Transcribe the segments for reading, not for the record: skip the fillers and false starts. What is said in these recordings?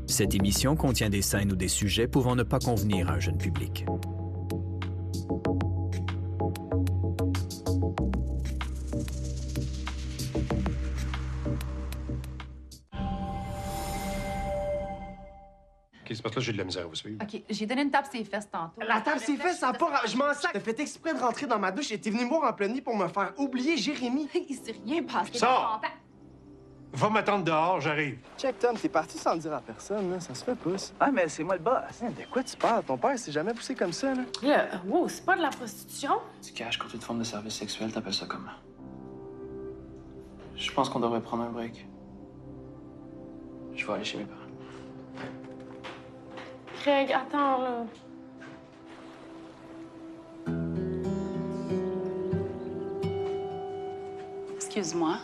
Cette émission contient des scènes ou des sujets pouvant ne pas convenir à un jeune public. OK, c'est parce que là, j'ai de la misère à vous suivre. OK, j'ai donné une tape ses fesses tantôt. La table s'est faite, ça a pas... Je m'en sac. T'as fait exprès de rentrer dans ma douche et t'es venu me voir en pleine nuit pour me faire oublier Jérémy. Il s'est rien passé. Sors! Va m'attendre dehors, j'arrive. Check, Tom, t'es parti sans le dire à personne, là. Ça se fait pas, ça. Ah, mais c'est moi le boss. De quoi tu parles? Ton père s'est jamais poussé comme ça, là. Là, wow, c'est pas de la prostitution? Tu caches contre toute forme de service sexuel, t'appelles ça comment? Je pense qu'on devrait prendre un break. Je vais aller chez mes parents. Craig, attends, là. Excuse-moi.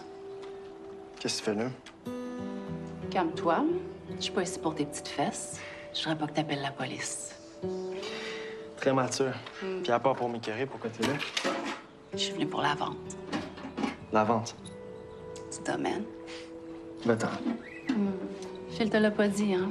Qu'est-ce que tu fais là? Calme-toi. Je suis pas ici pour tes petites fesses. Je voudrais pas que t'appelles la police. Très mature. Puis à part pour m'écœurer, pourquoi t'es là? Je suis venue pour la vente La vente. du domaine. Va-t'en. Phil te l'a pas dit, hein?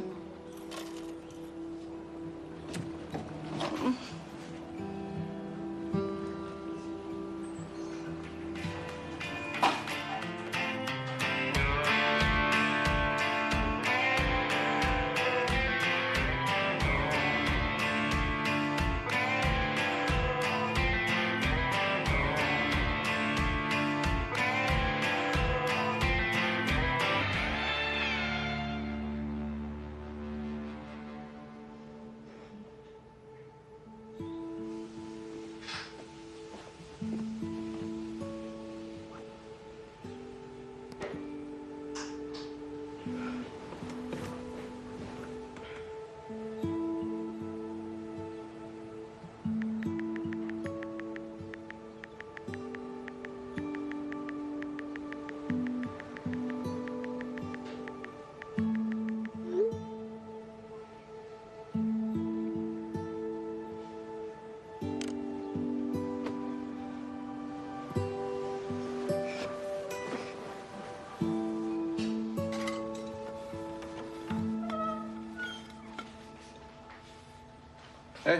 Hey!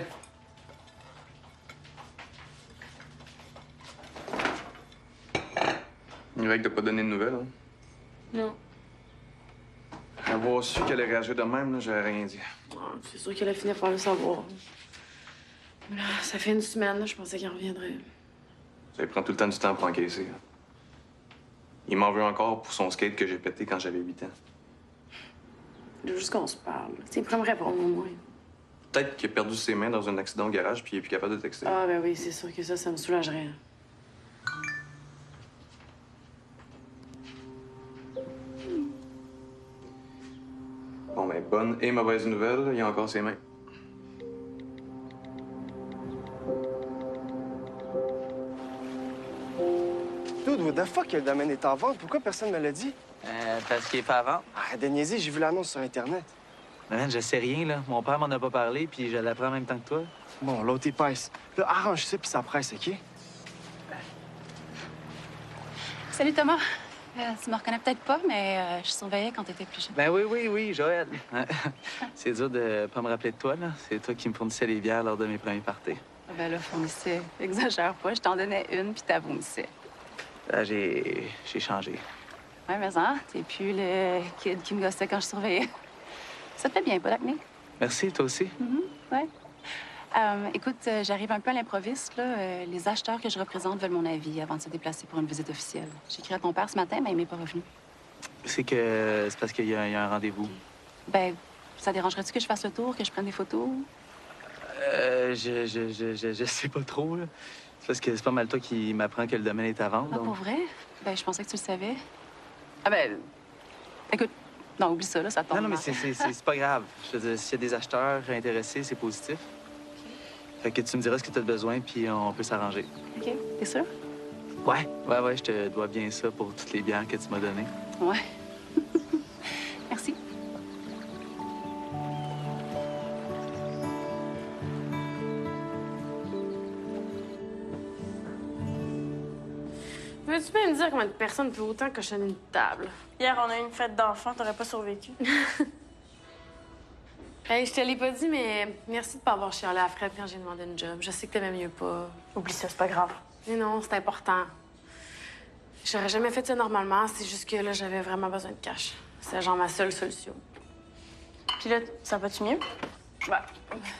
Il vrai que t'as pas donné de nouvelles, hein? Non. Avoir su qu'elle allait réagir de même, là, j'aurais rien dit. Ah, c'est sûr qu'elle a fini par le savoir. Mais là, ça fait une semaine, là, je pensais qu'il reviendrait. Ça lui prend tout le temps du temps pour encaisser, là. Il m'en veut encore pour son skate que j'ai pété quand j'avais 8 ans. Il faut juste qu'on se parle. Il pourrait me répondre au moins. Peut-être qu'il a perdu ses mains dans un accident au garage puis il est plus capable de texter. Ah, ben oui, c'est sûr que ça me soulagerait. Bon, ben, bonne et mauvaise nouvelle, il a encore ses mains. Dude, what the fuck, le domaine est en vente? Pourquoi personne me l'a dit? Parce qu'il est pas à vendre. Arrête de niaiser, j'ai vu l'annonce sur Internet. Mais man, je sais rien, là. Mon père m'en a pas parlé, puis je l'apprends en même temps que toi. Bon, l'autre épaisse. Là, arrange ça puis ça presse, OK? Salut, Thomas. Tu me reconnais peut-être pas, mais je surveillais quand t'étais plus jeune. Ben oui, Joël. C'est dur de pas me rappeler de toi, là. C'est toi qui me fournissais les bières lors de mes premiers parties. Ah ben là, fournissais. Exagère pas. Je t'en donnais une, puis t'as vomissais. Là, j'ai changé. Ouais, mais hein, t'es plus le kid qui me gossait quand je surveillais. Ça te fait bien, pas d'acné? Merci, toi aussi. Ouais. Écoute, j'arrive un peu à l'improviste, là. Les acheteurs que je représente veulent mon avis avant de se déplacer pour une visite officielle. J'ai écrit à ton père ce matin, mais il m'est pas revenu. C'est parce qu'il y a un rendez-vous. Ben, ça dérangerait-tu que je fasse le tour, que je prenne des photos? Je sais pas trop, là. C'est parce que c'est pas mal toi qui m'apprends que le domaine est à vendre, Ah, donc... pour vrai? Ben, je pensais que tu le savais. Ah ben, écoute, non, oublie ça, là, ça tombe Non, mais mal. c'est pas grave. Je veux dire, s'il y a des acheteurs intéressés, c'est positif. Fait que tu me diras ce que tu as besoin, puis on peut s'arranger. OK, t'es sûr? Ouais, je te dois bien ça pour toutes les bières que tu m'as données. Ouais. Merci. Veux-tu bien me dire combien de personnes peut autant cochonner une table? Hier, on a eu une fête d'enfants, t'aurais pas survécu. Hey, je te l'ai pas dit, mais merci de pas avoir chialé à Fred quand j'ai demandé une job. Je sais que t'aimais mieux pas. Oublie ça, c'est pas grave. Mais non, c'est important. J'aurais jamais fait ça normalement, c'est juste que là, j'avais vraiment besoin de cash. C'est genre ma seule solution. Puis là, ça va-tu mieux? Ouais,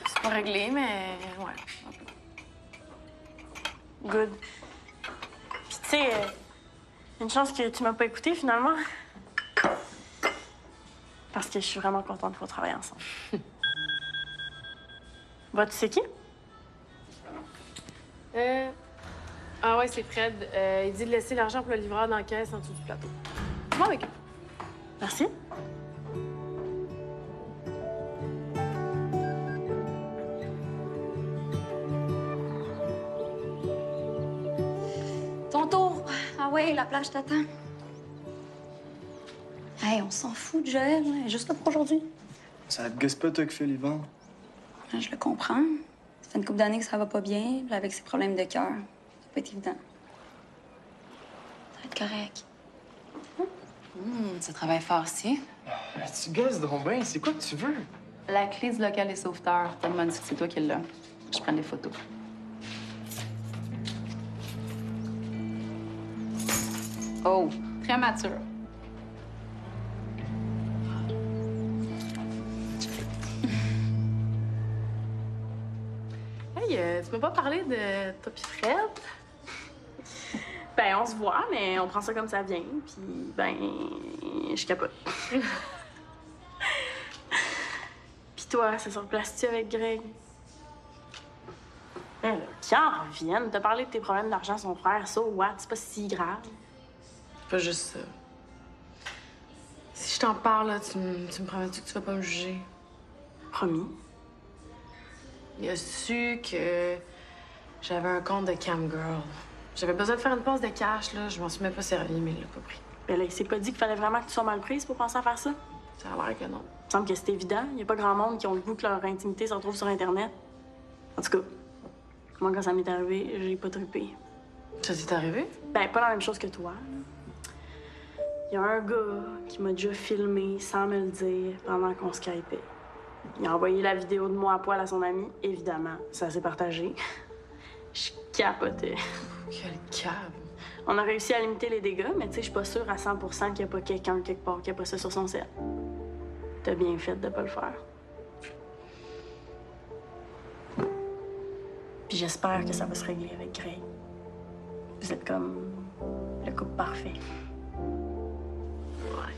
c'est pas réglé, mais ouais. Good. Puis tu sais, une chance que tu m'as pas écouté finalement. Parce que je suis vraiment contente qu'on travaille ensemble. Tu sais qui? Ah ouais, c'est Fred. Il dit de laisser l'argent pour le livreur dans la caisse en dessous du plateau. Bon, avec. Merci. Ton tour. Ah ouais, la plage t'attend. Hey, on s'en fout de Joël. Elle est juste là pour aujourd'hui. Ça te gosse pas, toi, qui fais les vents? Je le comprends. Ça fait une couple d'années que ça va pas bien, puis avec ses problèmes de cœur. Ça va pas être évident. Ça va être correct. Tu travailles fort aussi. Tu gosses donc bien, c'est quoi que tu veux? La clé du local des sauveteurs. Tellement dit que c'est toi qui l'as. Je prends des photos. Oh, très mature. Hey, tu m'as pas parlé de toi pis Fred? Ben, on se voit, mais on prend ça comme ça vient, puis ben, je capote. Puis toi, ça se replace-tu avec Greg? Ben là, qui en revienne, t'as parlé de tes problèmes d'argent à son frère, ça, what? C'est pas si grave. Pas juste ça. Si je t'en parle, là, tu me promets-tu que tu vas pas me juger? Promis. Il a su que j'avais un compte de camgirl. J'avais besoin de faire une pause de cash, là. Je m'en suis même pas servi, mais il l'a pas pris. Ben là, il s'est pas dit qu'il fallait vraiment que tu sois mal prise pour penser à faire ça? Ça a l'air que non. Il me semble que c'est évident. Il y a pas grand monde qui ont le goût que leur intimité se retrouve sur Internet. En tout cas, moi, quand ça m'est arrivé, j'ai pas trippé. Ça t'est arrivé? Ben, pas la même chose que toi. Il y a un gars qui m'a déjà filmé sans me le dire pendant qu'on Skypait. Il a envoyé la vidéo de moi à poil à son ami. Évidemment, ça s'est partagé. Je capotais. Quel cave. On a réussi à limiter les dégâts, mais tu sais, je suis pas sûre à 100 qu'il n'y a pas quelqu'un quelque part qui a pas ça sur son set. T'as bien fait de pas le faire. Puis j'espère que ça va se régler avec Greg. Vous êtes comme le couple parfait. Ouais.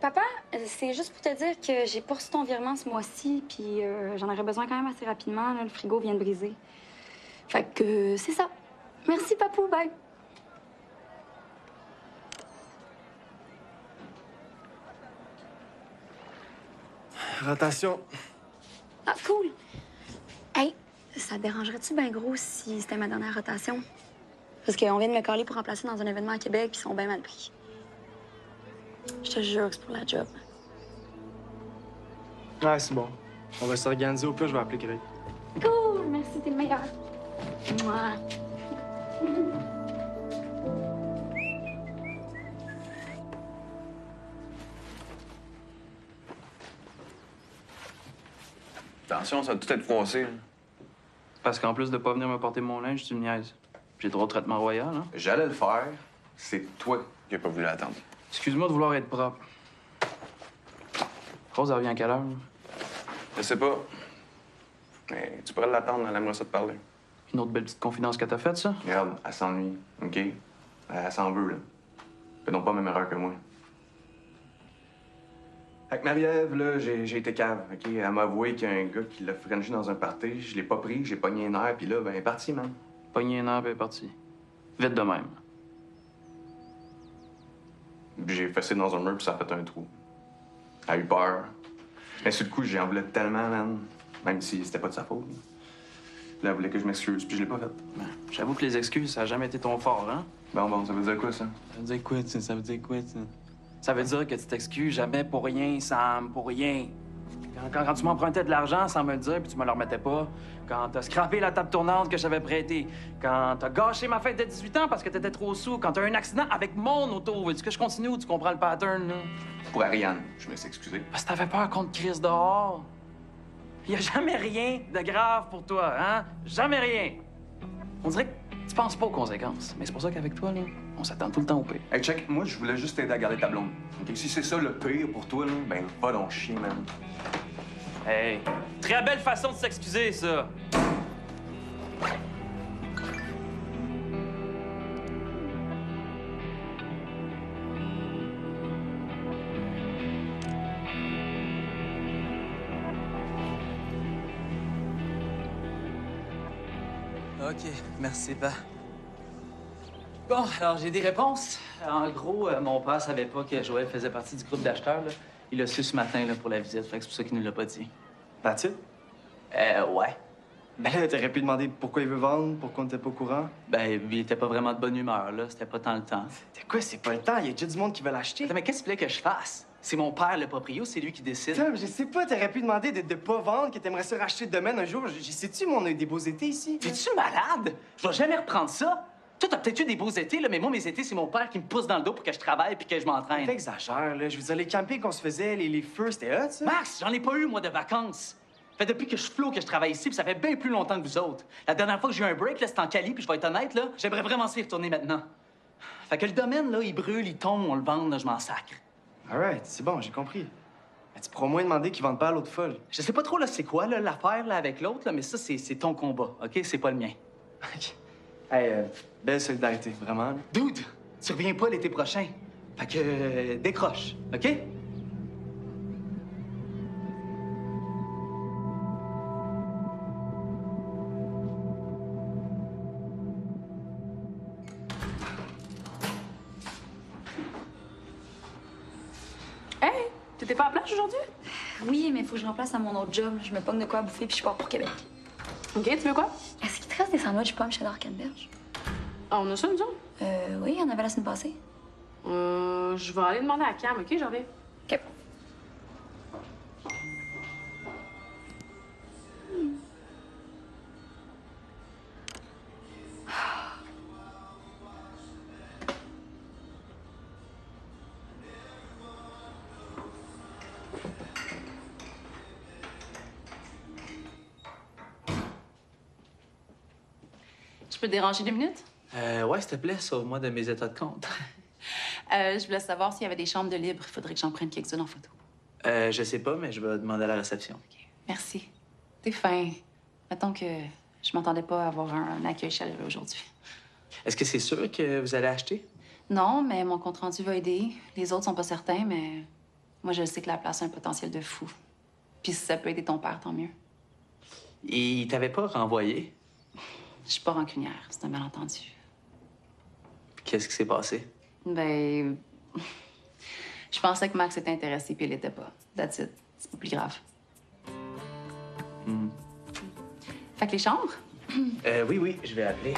Papa, c'est juste pour te dire que j'ai pas reçu ton virement ce mois-ci, puis j'en aurais besoin quand même assez rapidement. Là, le frigo vient de briser. Fait que c'est ça. Merci, papou. Bye. Rotation. Ah, cool. Hey, ça te dérangerait-tu bien gros si c'était ma dernière rotation? Parce qu'on vient de me caler pour remplacer dans un événement à Québec, puis ils sont bien mal pris. Je te jure que c'est pour la job. Ouais, c'est bon. On va s'organiser. Au pire, je vais appeler Greg. Cool, merci, t'es le meilleur. Mouah. Attention, ça va tout être froissé. Là. Parce qu'en plus de pas venir me porter mon linge, tu me niaises. J'ai droit au traitement royal, hein? J'allais le faire. C'est toi qui n'as pas voulu l'attendre. Excuse-moi de vouloir être propre. Rose, elle revient à quelle heure? Je sais pas. Mais tu pourrais l'attendre, elle aimerait ça te parler. Une autre belle petite confidence que t'as faite, ça? Regarde, elle s'ennuie, OK? Elle s'en veut, là. Fais donc pas la même erreur que moi. Avec Marie-Ève, là, j'ai été cave, OK? Elle m'a avoué qu'il y a un gars qui l'a frenché dans un party. Je l'ai pas pris, j'ai pogné un air, puis là, ben, elle est partie, man. Pogné un air, puis elle est partie. Vite de même. Puis j'ai fessé dans un mur, puis ça a fait un trou. Elle a eu peur. Mais sur le coup, j'en voulais tellement, man. Même si c'était pas de sa faute. Là, elle voulait que je m'excuse, puis je l'ai pas fait. Ben, j'avoue que les excuses, ça a jamais été ton fort, hein? Bon, ça veut dire quoi, ça? Ça veut dire quoi, ça? Ça veut dire quoi, ça? Ça veut dire que tu t'excuses jamais pour rien, Sam, pour rien. Quand tu m'empruntais de l'argent sans me le dire, puis tu me le remettais pas. Quand t'as scrappé la table tournante que j'avais prêtée. Quand t'as gâché ma fête de 18 ans parce que t'étais trop sous. Quand t'as eu un accident avec mon auto. Veux-tu que je continue ou tu comprends le pattern, là? Pour Ariane, je me suis excusé. Parce que t'avais peur qu'on te crisse dehors. Y a jamais rien de grave pour toi, hein? Jamais rien. On dirait que tu penses pas aux conséquences. Mais c'est pour ça qu'avec toi, là, on s'attend tout le temps au pire. Hey, check, moi, je voulais juste t'aider à garder ta blonde. OK? Si c'est ça le pire pour toi, là, ben, va donc chier, man. Hey, très belle façon de s'excuser, ça. OK, merci, Pa. Bon, alors j'ai des réponses. En gros, mon père savait pas que Joël faisait partie du groupe d'acheteurs, là. Il l'a su ce matin, là, pour la visite, fait que c'est pour ça qu'il nous l'a pas dit. That's it? Ouais. Ben là, t'aurais pu demander pourquoi il veut vendre, pourquoi on n'était pas au courant. Ben, il était pas vraiment de bonne humeur, là. C'était pas tant le temps. T'es quoi, c'est pas le temps, il y a déjà du monde qui veut l'acheter. Attends, mais qu'est-ce que tu voulais que je fasse? C'est mon père, le proprio, c'est lui qui décide. Tom, je sais pas, t'aurais pu demander de pas vendre, que t'aimerais ça racheter le domaine un jour. Sais-tu, moi, on a eu des beaux étés ici. T'es-tu malade? Je vais jamais reprendre ça. Toi, t'as peut-être eu des beaux étés, là, mais moi, mes étés, c'est mon père qui me pousse dans le dos pour que je travaille puis que je m'entraîne. T'exagères, là. Je veux dire, les campings qu'on se faisait, les feux, c'était hot, ça. Max, j'en ai pas eu, moi, de vacances. Fait depuis que je flotte que je travaille ici, puis ça fait bien plus longtemps que vous autres. La dernière fois que j'ai eu un break, là, c'était en Cali, puis je vais être honnête, là, j'aimerais vraiment s'y retourner maintenant. Fait que le domaine, là, il brûle, il tombe, on le vend, là, je m'en sacre. All right, c'est bon, j'ai compris. Mais tu pourras au moins demander qu'ils vendent pas à l'autre folle. Je sais pas trop, là, c'est quoi, là, l'affaire, là, avec l'autre, là, mais ça, c'est ton combat, OK? C'est pas le mien. OK. Hey, belle solidarité, vraiment. Là. Dude, tu reviens pas l'été prochain. Fait que décroche, OK? Hey, t'étais pas à la plage aujourd'hui? Oui, mais il faut que je remplace à mon autre job. Je me pogne de quoi à bouffer puis je pars pour Québec. OK, tu veux quoi? Est-ce qu'il te reste des sandwichs pommes chez Dorkenberge? Ah, on a ça, nous autres? Oui, il y en avait la semaine passée. Je vais aller demander à Cam, OK? J'en reviens. OK. Je peux te déranger 2 minutes? Ouais, s'il te plaît, sauve-moi de mes états de compte. Je voulais savoir s'il y avait des chambres de libre. Il faudrait que j'en prenne quelques-unes en photo. Je sais pas, mais je vais demander à la réception. OK. Merci. T'es fin. Mettons que je m'entendais pas avoir un accueil chaleureux aujourd'hui. Est-ce que c'est sûr que vous allez acheter? Non, mais mon compte-rendu va aider. Les autres sont pas certains, mais moi, je sais que la place a un potentiel de fou. Puis si ça peut aider ton père, tant mieux. Et il t'avait pas renvoyé? Je suis pas rancunière. C'est un malentendu. Qu'est-ce qui s'est passé? Ben... je pensais que Max était intéressé, puis il l'était pas. That's it. C'est pas plus grave. Fait que les chambres? Oui, je vais appeler.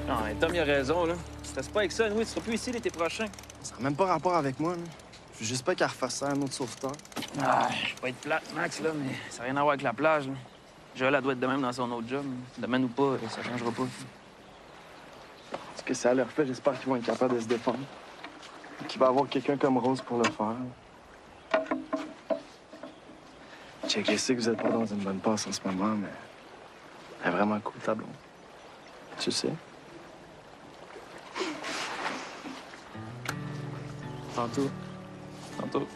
Non, Tom, il a raison, là. Stresse pas avec ça, oui, tu seras plus ici l'été prochain. Ça n'a même pas rapport avec moi, là. Je veux juste pas qu'elle refasse ça à un autre sauveteur. Ah, je vais pas être plate, Max, là, mais ça n'a rien à voir avec la plage, là. Joël, elle doit être de même dans son autre job. Domaine ou pas, ça changera pas. Ce que ça leur fait, j'espère qu'ils vont être capables de se défendre. Qu'il va y avoir quelqu'un comme Rose pour le faire. Check, je sais que vous êtes pas dans une bonne passe en ce moment, mais elle est vraiment cool, ta blonde. Tu sais? Tantôt. Tantôt.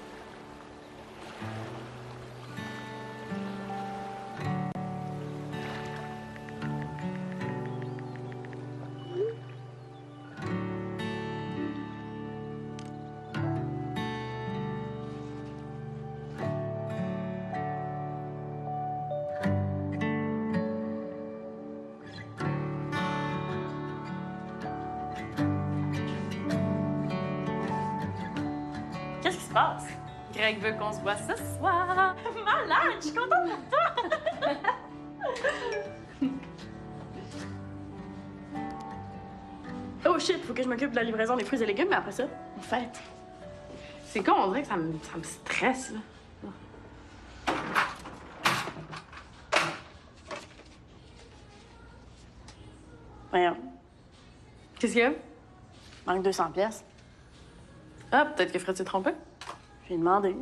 se passe? Greg veut qu'on se voit ce soir. Malade, je suis contente pour toi. Oh shit, faut que je m'occupe de la livraison des fruits et légumes, mais après ça, en fait. C'est con, on dirait que ça me stresse, là. Voyons, Qu'est-ce qu'il y a? manque 200 pièces. Ah, peut-être que Fred s'est trompé. J'ai demandé.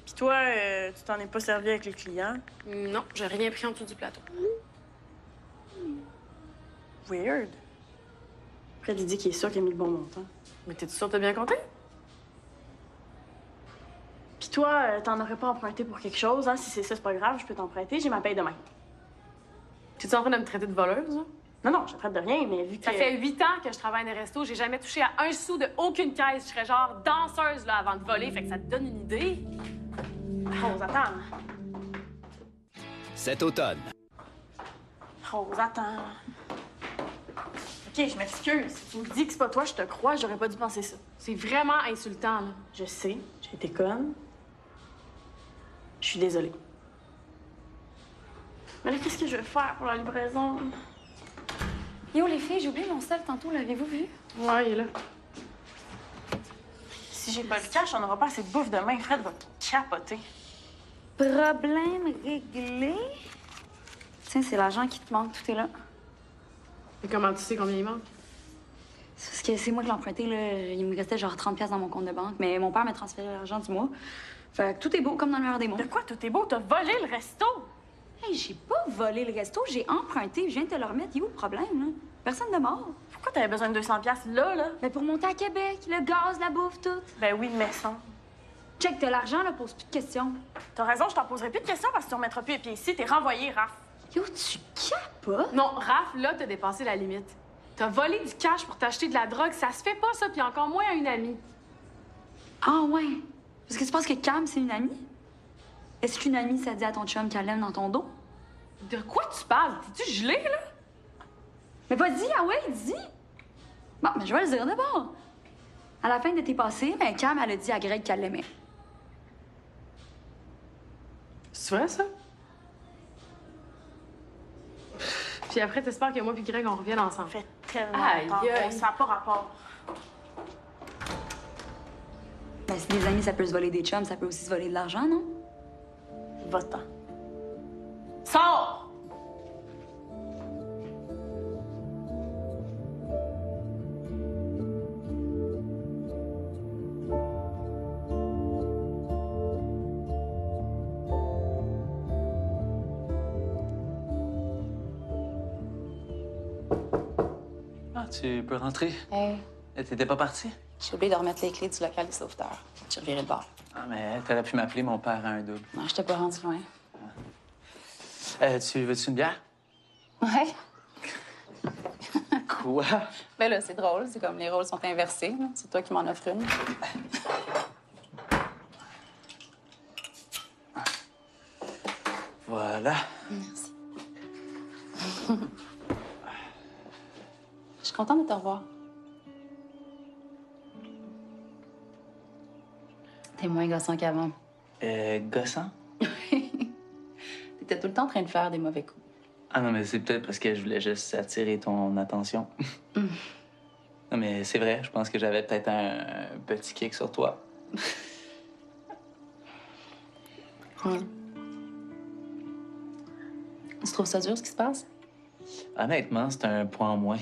Puis toi, tu t'en es pas servi avec les clients? Non, j'ai rien pris en dessous du plateau. Weird. Fred, il dit qu'il est sûr qu'il a mis le bon montant. Mais t'es sûr que t'as bien compté? Puis toi, t'en aurais pas emprunté pour quelque chose, hein? Si c'est ça, c'est pas grave, je peux t'emprunter, j'ai ma paye demain. T'es-tu en train de me traiter de voleuse, là? Non, non, je traite de rien, mais vu que... Ça fait 8 ans que je travaille dans les restos, j'ai jamais touché à un sou de aucune caisse. Je serais genre danseuse, là, avant de voler, fait que ça te donne une idée. Rose, attends. Cet automne, Rose, attends. OK, je m'excuse. Si tu me dis que c'est pas toi, je te crois, j'aurais pas dû penser ça. C'est vraiment insultant, là. Je sais, j'ai été conne. Je suis désolée. Mais là, qu'est-ce que je vais faire pour la livraison? Yo, les filles, j'ai oublié mon sel tantôt, l'avez-vous vu? Ouais, il est là. Si j'ai pas le cash, on n'aura pas assez de bouffe demain. Fred va capoter. Problème réglé. Tiens, c'est l'argent qui te manque, tout est là. Et comment tu sais combien il manque? C'est parce que c'est moi qui l'ai emprunté, là. Il me restait genre 30$ dans mon compte de banque, mais mon père m'a transféré l'argent du mois. Fait que tout est beau comme dans le meilleur des mois. De quoi tout est beau? T'as volé le resto? Hey, j'ai pas volé le resto, j'ai emprunté. Je viens de te le remettre. Il est où le problème, là? Personne de mort. Pourquoi t'avais besoin de 200$ là, là? Ben pour monter à Québec, le gaz, la bouffe, tout. Ben oui, mais sans. Check, t'as l'argent, là, pose plus de questions. T'as raison, je t'en poserai plus de questions parce que tu remettras plus les pieds ici. T'es renvoyé, Raph. Yo, tu capotes? Non, Raph, là, t'as dépassé la limite. T'as volé du cash pour t'acheter de la drogue, ça se fait pas, ça, puis encore moins à une amie. Ah ouais? Parce que tu penses que Cam, c'est une amie? Est-ce qu'une amie, ça dit à ton chum qu'elle l'aime dans ton dos? De quoi tu parles? T'es-tu gelé, là? Mais vas-y, ah ouais, dis! Bon, mais je vais le dire d'abord. À la fin de tes passés, ben Cam, elle a dit à Greg qu'elle l'aimait. C'est vrai, ça? Puis après, t'espères que moi puis Greg, on revienne ensemble. Ça fait tellement Aïe, longtemps. aïe. Ça n'a pas rapport. Ben, si des amis, ça peut se voler des chums, ça peut aussi se voler de l'argent, non? Va-t'en. Sors! Ah, tu peux rentrer? Hey, T'étais pas parti? j'ai oublié de remettre les clés du local des sauveteurs. J'ai reviré le bar. Ah, mais t'aurais pu m'appeler, mon père a un double. Non, je t'ai pas rendu loin. Tu veux-tu une bière? Ouais. Quoi? Ben là, c'est drôle. C'est comme les rôles sont inversés. là. C'est toi qui m'en offres une. Voilà. Merci. Je suis contente de te revoir. T'es moins gossant qu'avant. Gossant? T'étais tout le temps en train de faire des mauvais coups. Ah non, mais c'est peut-être parce que je voulais juste attirer ton attention. Non, mais c'est vrai, je pense que j'avais peut-être un petit kick sur toi. Tu trouves ça dur, ce qui se passe? Honnêtement, c'est un point en moins.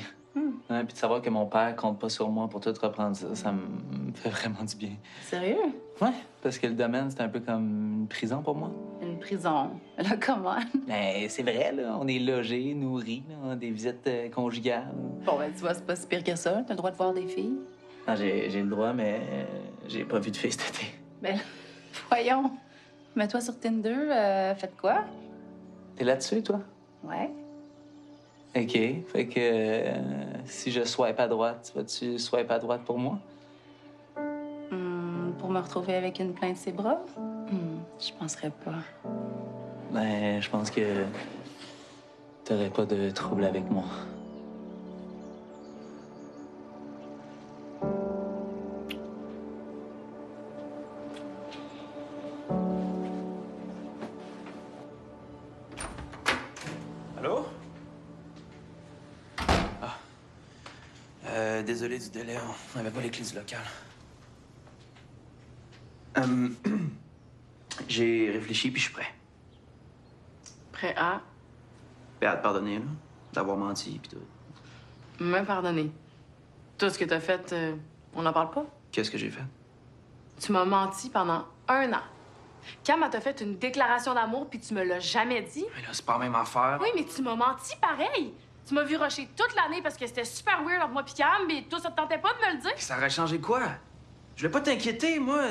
Hein, puis de savoir que mon père compte pas sur moi pour tout reprendre ça, ça me fait vraiment du bien. Sérieux? Ouais, parce que le domaine, c'est un peu comme une prison pour moi. Une prison. Là, comment? Mais c'est vrai, là, on est logés, nourris, là, on a des visites conjugales. Bon, ben, tu vois, c'est pas si pire que ça. T'as le droit de voir des filles. Non, j'ai le droit, mais j'ai pas vu de filles cet été. Ben, voyons. Mets-toi sur Tinder, faites quoi? T'es là-dessus, toi? Ouais. OK. Fait que si je swipe à droite, vas-tu swipe à droite pour moi? Pour me retrouver avec une plainte de ses bras? Je penserais pas. Ben, je pense que t'aurais pas de trouble avec moi. désolé du délai. On n'avait pas les clés du local. J'ai réfléchi, puis je suis prêt. Prêt à Prêt à te pardonner, là. D'avoir menti, puis tout. me pardonner. Tout ce que t'as fait, on n'en parle pas? Qu'est-ce que j'ai fait? Tu m'as menti pendant 1 an. Cam, elle t'a fait une déclaration d'amour, puis tu me l'as jamais dit. Mais là, c'est pas la même affaire. Oui, mais tu m'as menti pareil. Tu m'as vu rusher toute l'année parce que c'était super weird entre moi et Cam, mais toi, ça te tentait pas de me le dire. Puis ça aurait changé quoi? Je voulais pas t'inquiéter, moi.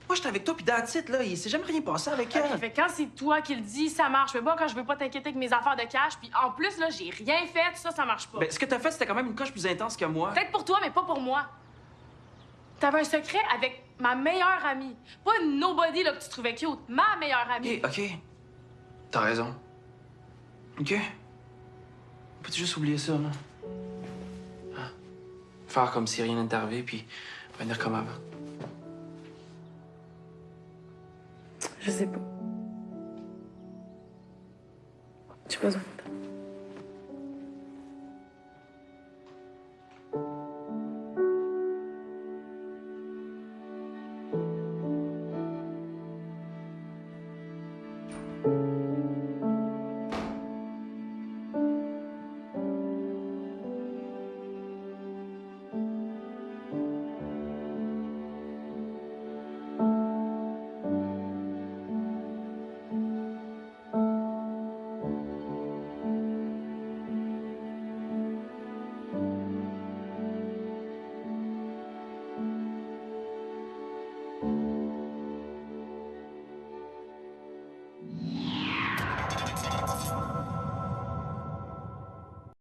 Moi, j'étais avec toi, puis that's it, là. Il s'est jamais rien passé avec elle. OK, fait que quand c'est toi qui le dis, ça marche. Mais moi, quand je veux pas t'inquiéter avec mes affaires de cash, puis en plus, là, j'ai rien fait, ça marche pas. Ben, ce que t'as fait, c'était quand même une coche plus intense que moi. Peut-être pour toi, mais pas pour moi. T'avais un secret avec ma meilleure amie. Pas une nobody là, que tu trouvais cute. Ma meilleure amie. OK. T'as raison. OK. Peux-tu juste oublier ça, là? Hein? Faire comme si rien n'était arrivé, puis revenir comme avant. Je sais pas. J'ai besoin de temps.